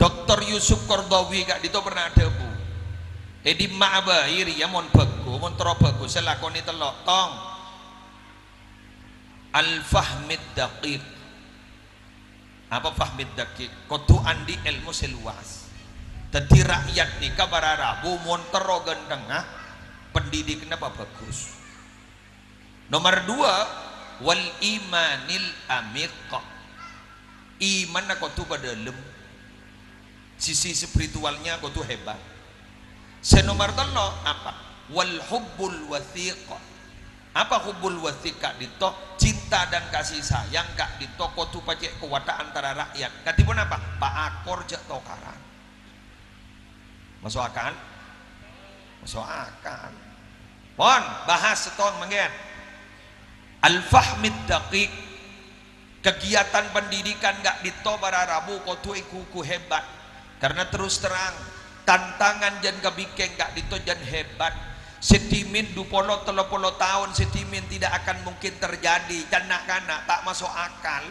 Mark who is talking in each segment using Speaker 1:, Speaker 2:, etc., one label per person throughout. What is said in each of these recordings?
Speaker 1: Dr. Yusuf Qaradawi kak dito pernah ada bu di ma'abairi ya mon bagus mon tero bagus selakoni telok tong al-fahmid daqiq. Apa fahmid daqiq? Kudu andi ilmu seluas. Dadi rakyat nih kabar Rabu mon tero gendengah pendidiknya apa bagus. Nomor 2 wal imanil amiq. Iman kudu padalem. Sisi spiritualnya kudu hebat. Senomor 3 apa? Wal hubbul wathiq. Apa hubbul wathiq kak dito? Cinta dan kasih sayang kak dito kudu pacek kuwata antara rakyat. Katipun apa? Pak akor jak tokaran. Masuk akal? Masuk akal. Pon bahas setong manggen. Al-fahmid daqiq. Kegiatan pendidikan gak dito bara Rabu kudu ikuku hebat. Karena terus terang tantangan jan kabikeng gak dito jan hebat. Setimin 20-30 tahun setimin tidak akan mungkin terjadi. Kanak-kanak tak masuk akal.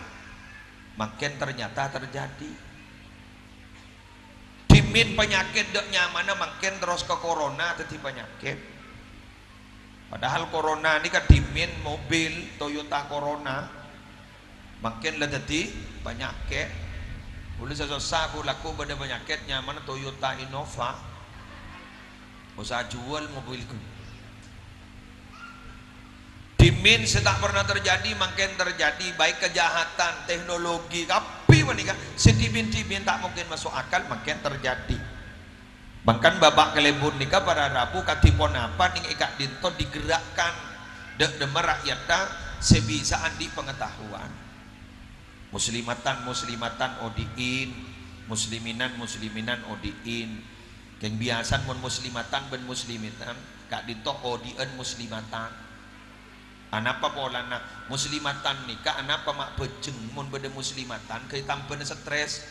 Speaker 1: Makin ternyata terjadi. Dimin penyakit dek nyaman makin terus ke corona tadi penyakit. Padahal corona ini kan dimin mobil Toyota Corona makin lah tadi penyakit. Boleh sesuatu aku laku pada penyakit nyaman Toyota Innova. Usaha jual mobilku. Dimin setak pernah terjadi makin terjadi baik kejahatan teknologi tapi menikah sedimin-dimin tak mungkin masuk akal makin terjadi. Bahkan babak kelebur nikah pada Rabu katipon apa ning ikak dinto digerakkan dek demer rakyatnya sebisa andi pengetahuan. Muslimatan odiin, musliminan odiin. Keng biasan mun muslimatan ben muslimitan kak dinto odien muslimatan. Anapa polana muslimatan nikah anapa mak bejeng mun bede muslimatan kaya tampene stres.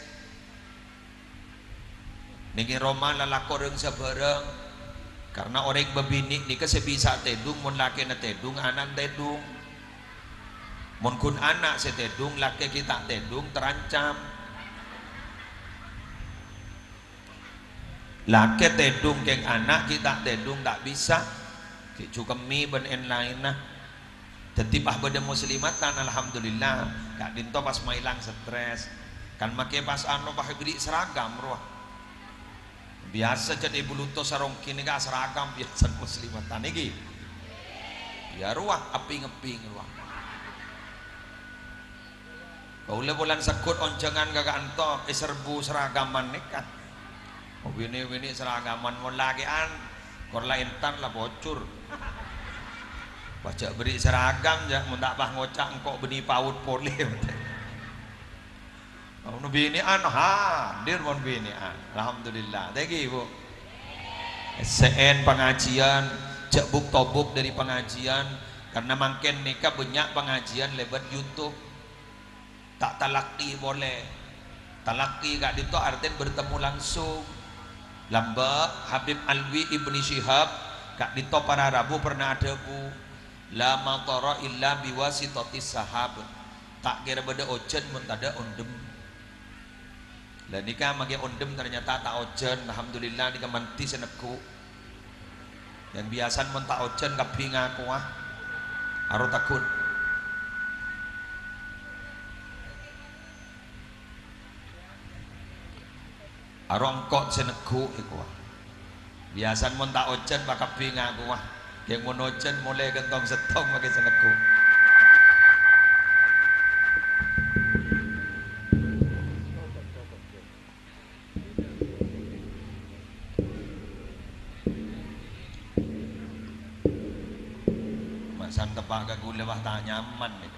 Speaker 1: Niki Roma lalako reung sabareng karena orang bebini nikah sebisa tedung mun laki na tedung anak tedung mun kun anak setedung laki kita tedung terancam. Laki tedung keng anak kita tedung tak bisa cukemi ben en lain nah. Jadi pah beda muslimatan alhamdulillah kak dinto pas mailang stres kan make pas anu pah beri seragam roh biasa jadi buluto sarong kini kak seragam biasa muslimatan iki ya ruah api ngeping ruah kau le bulan sekut oncengan kakak anto serbu seragaman nikah oh wini seragaman mau lagi an kor lain tan lah bocor baca beri seragam ya mun tak pah ngocak engkau beni paut pole mun bini an hadir mun bini an alhamdulillah tegi Bu SN pengajian cek buk tobuk dari pengajian karena makin nikah banyak pengajian lewat YouTube tak talaki boleh talaki gak itu artinya bertemu langsung lamba Habib Alwi Ibni Syihab gak dito para Rabu pernah ada Bu la matara illa biwasitatis sahab tak kira beda ojen mun tada ondem lah nikah mage ondem ternyata tak ojen alhamdulillah nikah manti seneku yang biasan mun tak ojen kabeh ngaku aro takun aro engkok seneku iku biasan mun tak ojen bakal kabeh ngaku yang monojen mulai gentong setong pakai seneku masan tepak gagu lewah tak nyaman nih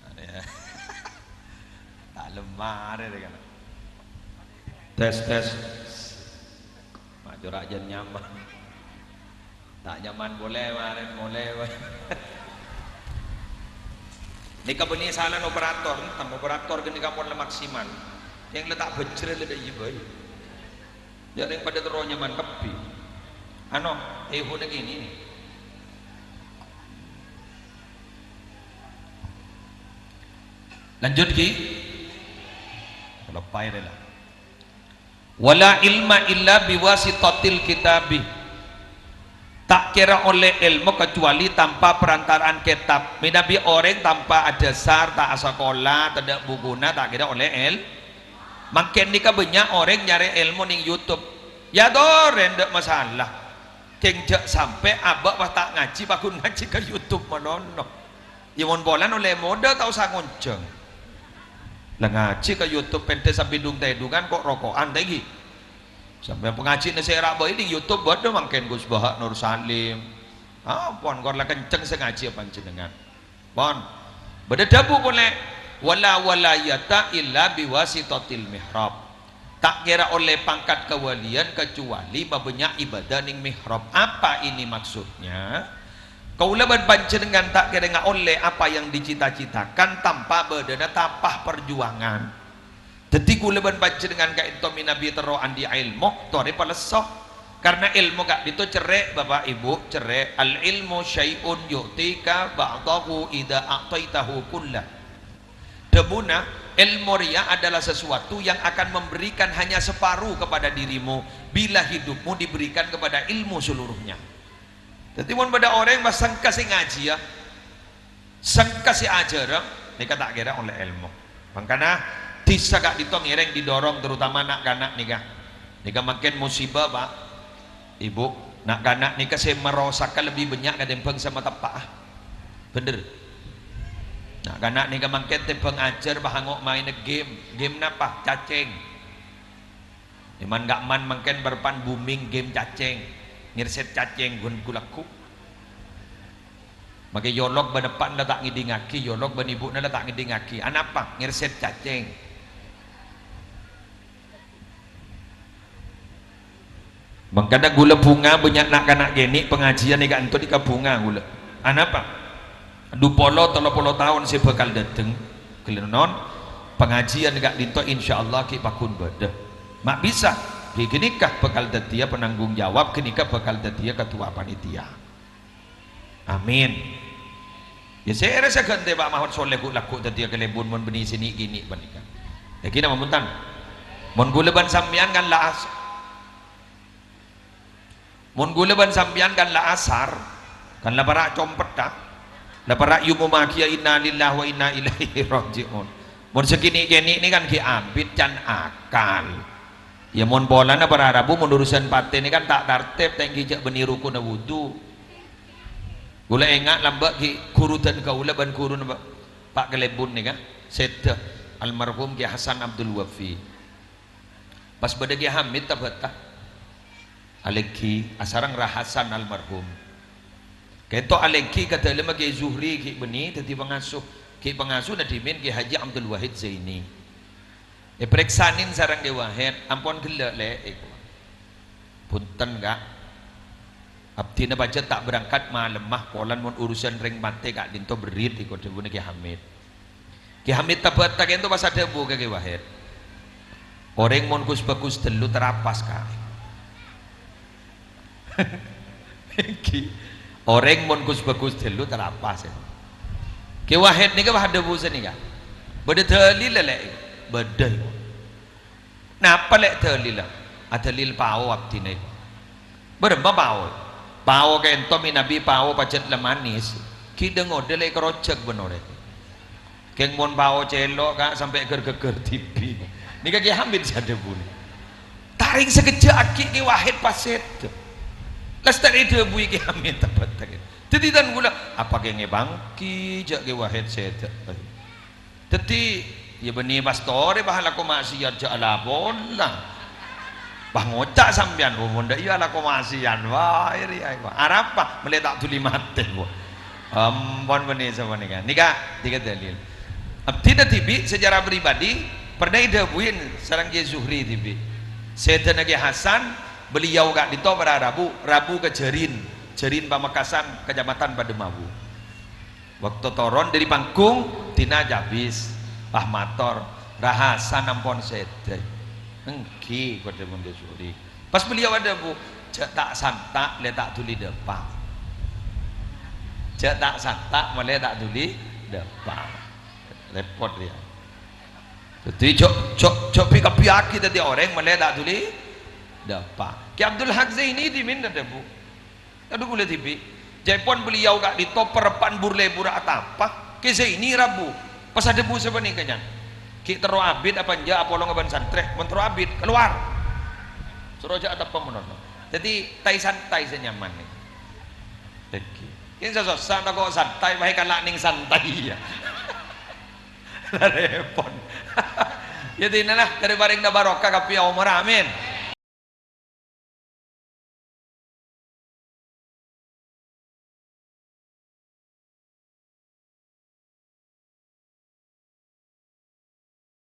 Speaker 1: ada ya tak lemah ada kan tes jurajan nyaman tak nyaman boleh kemarin boleh ini kabeni salah operator tam operator gini kapon le maksimal yang letak bejrel le yibai ya yang pada terus nyaman kepi ano hune gini lanjut ki wae lah. Wala ilma illa biwasitatil kitabi. Tak kira oleh ilmu kecuali tanpa perantaraan kitab. Nabi orang tanpa ada dasar, tak sekolah, tidak bukuna, tak kira oleh makin nikah banyak orang nyari ilmu ning YouTube. Ya doren ndak masalah. Kenjak sampai abak pas tak ngaji, bakun ngaji ke YouTube manono. Imun bolan oleh moda tau sangonceng. Lah ngaji ke YouTube pente sampai dung tedungan kok rokokan lagi. Sampai pengaji nasi rak bayi di YouTube bodoh mangken Gus Bahak Nur Salim. Pon korla kenceng sengaji apa jenengan. Pon. Beda dabu boleh. Wala walayata illa biwasitatil mihrab. Tak kira oleh pangkat kewalian kecuali banyak ibadah ning mihrab. Apa ini maksudnya? Kaulah panjenengan tak kira oleh apa yang dicita-citakan tanpa bedana tapah perjuangan. Jadi kula panjenengan ka itu minabi tero andi ilmu tore palesok. Karena ilmu kak itu cerai Bapak Ibu, cerai al ilmu syai'un yu'tika ba'dahu idza a'taitahu kullah. Debuna ilmu ria adalah sesuatu yang akan memberikan hanya separuh kepada dirimu bila hidupmu diberikan kepada ilmu seluruhnya. Jadi mun pada orang yang sangka si ngaji ya, sangka si ajar, nika tak kira oleh ilmu. Makanya disa kak ditong ngereng didorong terutama nak kanak nikah makin musibah Pak Ibu, nak kanak nikah saya merosakkan lebih banyak kadang sama tepak bener. Nak kanak nikah makin tepeng ajar bahangok main game napa cacing iman gak man makin berpan booming game cacing ngirset cacing gun kulaku maka yolok benepan dah tak ngidingaki yolok benibu dah tak ngidingaki anapa ngirset cacing. Makanya gula bunga banyak nak geni pengajian ni kan tu di bunga gula. Anapa? 20-30 tahun saya bakal datang kelenon pengajian gak dinto insyaallah ki bakun beda. Mak bisa. Gini kah bakal datia penanggung jawab, gini kah bakal datia ketua panitia. Amin. Ya saya rasa ganti Pak Mahmud Soleh laku datia kelebun mon beni sini gini panika. Ya kina memuntan. Mon gula ban sambian kan laas. Mun gula ban sampian kan la asar kan la para compet dah la para yumakia inna lillahi wa inna ilaihi rajiun. Mun segini geni ini kan ki abid can akal ya mun bolana para rabu mun urusan pate ini kan tak tertib tengki jak beni rukun wudu gula engat lambak ki kurutan kaula ban kurun Pak Kelebun ni kan sedeh almarhum Ki Hasan Abdul Wafi pas pada Ki Hamid tabata Aleki asarang rahasan almarhum. Keto aleki kata lema Ki Zuhri Ki beni tadi pengasuh nadimin Ki Haji Abdul Wahid Zaini. Periksanin sarang Ki Wahid ampun gela le punten gak abdi na baca tak berangkat malemah polan mun urusan ring mate gak dinto berit ikut debu Ki Hamid. Ki Hamid tabat tak ento pas ada bu Ki Wahid. Orang mun kus bagus telu terapas kah. Orang mon kus bagus dulu terapas ya. Ki Wahid ni ke ada busa ni kan? Beda dalil lek, beda. Napa lek dalil lah? Ada dalil pau abdi ni. Berapa pau? Pau ke ento Nabi pau pacet lemanis. Ki dengo delek kerocek benar. Keng mon pau celok kak sampai ger-ger TV. Ni ke Ki Hamid sada bun. Taring sekejap aki Ki Wahid paset. Lastar itu bui Ki Hamid tapat tak. Jadi dan gula apa genge bangki jak Ki Wahid set. Jadi ya beni pastore bahala ko maksiat jak ala bola. Bah ngocak sampean rumun dak iya ala ko maksiat wah iri ai wah. Arapa meletak tuli mate bo. Ampun beni sama ni kan. Nika tiga dalil. Tidak tibi sejarah pribadi pernah idabuin sarang Ki Zuhri tibi. Sayyidina Ki Hasan beliau gak dito pada Rabu ke Jerin Pamekasan Kecamatan Pademawu waktu toron dari panggung tina jabis Pak Mator rahasan ampon sedeh engki kode mundur suri pas beliau ada bu cek tak santak letak tuli depan cek tak santak meletak tuli depan repot dia Jadi cok piaki tadi orang meledak tuli dapat. Ki Abdul Haq Zaini di mana dah bu? Aduh boleh tipi. Jepun beliau gak di top perpan burle burak apa? Ki Zaini rabu. Pas ada bu sebenarnya kanyan. Ki tero abid apa nja apolo ngaban santrek, mentero abid keluar. Suruh aja atap pemenor. Jadi tai santai senyaman nih. Lagi. Ini sesuatu kok santai, bahkan laning santai ya. Repot. Jadi inilah dari baring na barokah kapi umur amin.